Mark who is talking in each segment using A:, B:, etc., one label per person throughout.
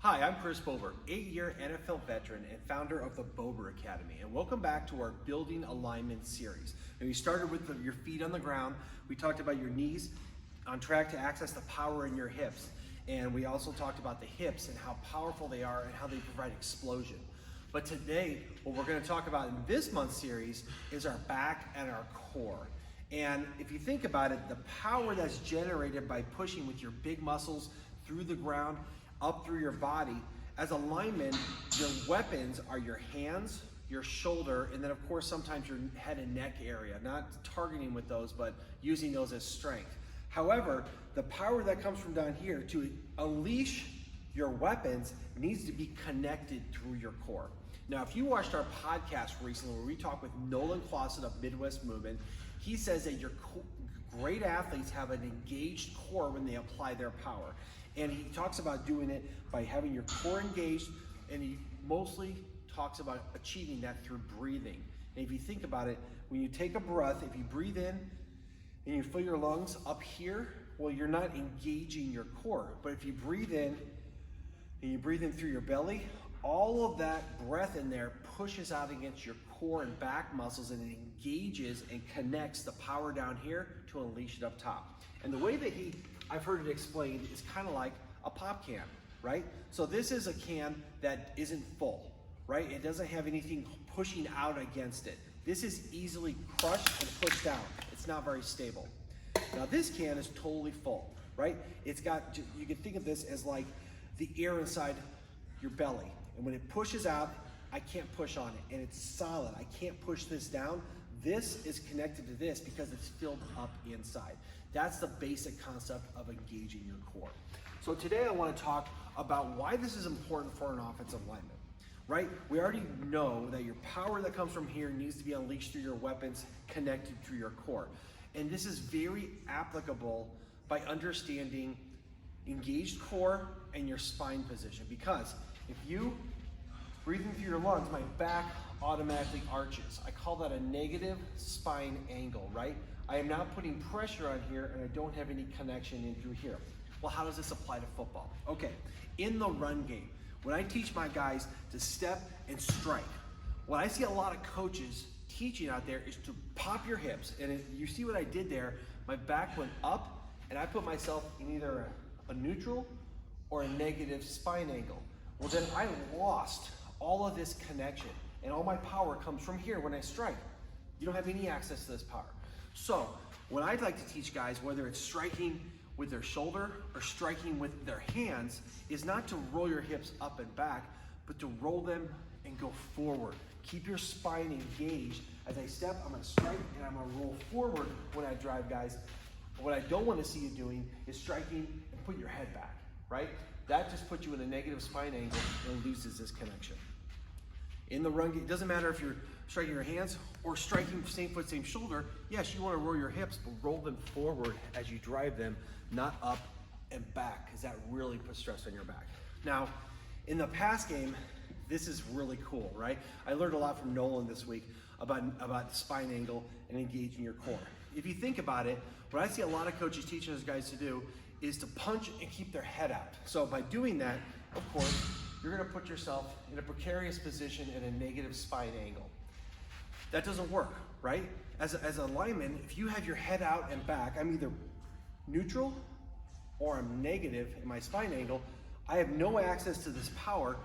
A: Hi, I'm Chris Bober, 8-year NFL veteran and founder of the Bober Academy, and welcome back to our Building Alignment series. And we started with your feet on the ground. We talked about your knees on track to access the power in your hips, and we also talked about the hips and how powerful they are and how they provide explosion. But today, what we're going to talk about in this month's series is our back and our core. And if you think about it, the power that's generated by pushing with your big muscles through the ground, up through your body. As a lineman, your weapons are your hands, your shoulder, and then of course sometimes your head and neck area, not targeting with those, but using those as strength. However, the power that comes from down here to unleash your weapons needs to be connected through your core. Now, if you watched our podcast recently where we talked with Nolan Clausen of Midwest Movement, he says that your great athletes have an engaged core when they apply their power. And he talks about doing it by having your core engaged, and he mostly talks about achieving that through breathing. And if you think about it, when you take a breath, if you breathe in and you fill your lungs up here, well, you're not engaging your core. But if you breathe in and you breathe in through your belly, all of that breath in there pushes out against your core and back muscles, and it engages and connects the power down here to unleash it up top. And the way that I've heard it explained is kind of like a pop can, right? So this is a can that isn't full, right? It doesn't have anything pushing out against it. This is easily crushed and pushed down. It's not very stable. Now this can is totally full, right? It's got, you can think of this as like the air inside your belly. And when it pushes out, I can't push on it, and it's solid. I can't push this down. This is connected to this because it's filled up inside. That's the basic concept of engaging your core. So today I want to talk about why this is important for an offensive lineman, right? We already know that your power that comes from here needs to be unleashed through your weapons, connected through your core. And this is very applicable by understanding engaged core and your spine position, because if you breathing through your lungs, my back automatically arches. I call that a negative spine angle, right? I am not putting pressure on here, and I don't have any connection in through here. Well, how does this apply to football? Okay, in the run game, when I teach my guys to step and strike, what I see a lot of coaches teaching out there is to pop your hips. And you see what I did there, my back went up, and I put myself in either a neutral or a negative spine angle. Well, then I lost all of this connection, and all my power comes from here when I strike. You don't have any access to this power. So what I'd like to teach guys, whether it's striking with their shoulder or striking with their hands, is not to roll your hips up and back, but to roll them and go forward. Keep your spine engaged. As I step, I'm gonna strike and I'm gonna roll forward when I drive, guys. What I don't wanna see you doing is striking and put your head back, right? That just puts you in a negative spine angle and loses this connection. In the run game, it doesn't matter if you're striking your hands or striking same foot, same shoulder. Yes, you want to roll your hips, but roll them forward as you drive them, not up and back, because that really puts stress on your back. Now, in the pass game, this is really cool, right? I learned a lot from Nolan this week about spine angle and engaging your core. If you think about it, what I see a lot of coaches teaching those guys to do is to punch and keep their head out. So by doing that, of course, you're gonna put yourself in a precarious position in a negative spine angle. That doesn't work, right? As a lineman, if you have your head out and back, I'm either neutral or I'm negative in my spine angle. I have no access to this power,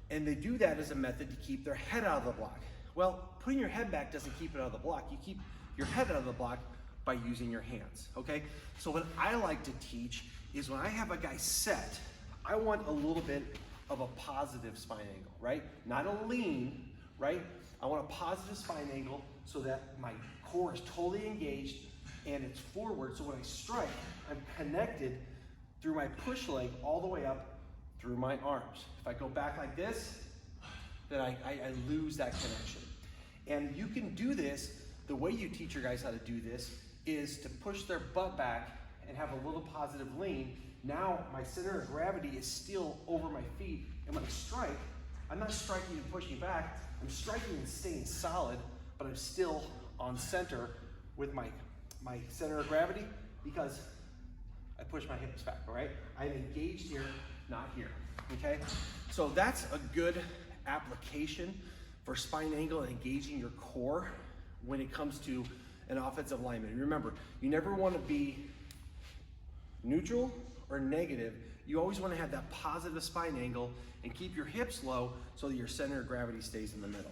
A: and they do that as a method to keep their head out of the block. Well, putting your head back doesn't keep it out of the block. You keep your head out of the block by using your hands, okay? So what I like to teach is when I have a guy set, I want a little bit of a positive spine angle, right? Not a lean, right? I want a positive spine angle so that my core is totally engaged and it's forward. So when I strike, I'm connected through my push leg all the way up through my arms. If I go back like this, then I lose that connection. And you can do this, the way you teach your guys how to do this is to push their butt back and have a little positive lean. Now my center of gravity is still over my feet, and when I strike, I'm not striking and pushing back, I'm striking and staying solid, but I'm still on center with my center of gravity because I push my hips back, all right? I'm engaged here, not here. okay? So that's a good application for spine angle and engaging your core when it comes to an offensive lineman. Remember, you never want to be neutral or negative. You always want to have that positive spine angle and keep your hips low so that your center of gravity stays in the middle.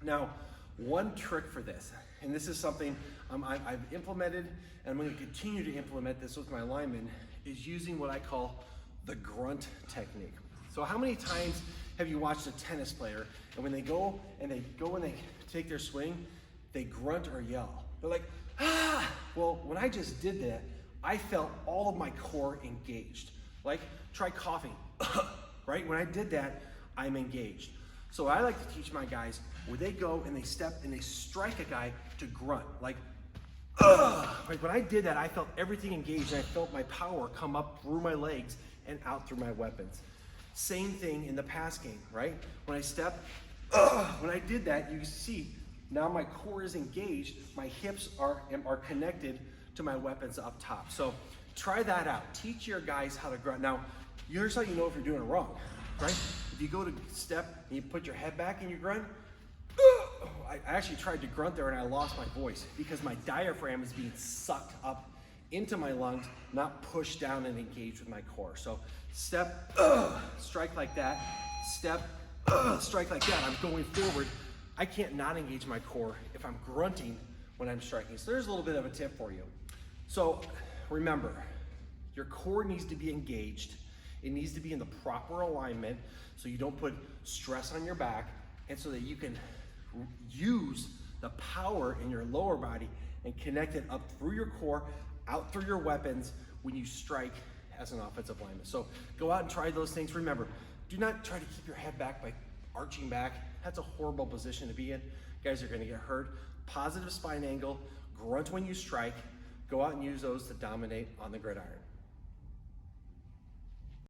A: Now, one trick for this, and this is something I've implemented, and I'm going to continue to implement this with my linemen, is using what I call the grunt technique. So how many times have you watched a tennis player, and when they go and they take their swing, they grunt or yell? They're like, ah! Well, when I just did that, I felt all of my core engaged. Like, try coughing, right? When I did that, I'm engaged. So I like to teach my guys where they go and they step and they strike a guy to grunt, like, like when I did that, I felt everything engaged and I felt my power come up through my legs and out through my weapons. Same thing in the pass game, right? When I step, when I did that, you see, now my core is engaged, my hips are connected to my weapons up top. So try that out. Teach your guys how to grunt. Now, here's how you know if you're doing it wrong, right? If you go to step and you put your head back and you grunt, I actually tried to grunt there and I lost my voice because my diaphragm is being sucked up into my lungs, not pushed down and engaged with my core. So step, strike like that, step, strike like that. I'm going forward. I can't not engage my core if I'm grunting when I'm striking. So there's a little bit of a tip for you. So remember, your core needs to be engaged. It needs to be in the proper alignment so you don't put stress on your back and so that you can use the power in your lower body and connect it up through your core, out through your weapons when you strike as an offensive lineman. So go out and try those things. Remember, do not try to keep your head back by arching back. That's a horrible position to be in. Guys are gonna get hurt. Positive spine angle, grunt when you strike. Go out and use those to dominate on the gridiron.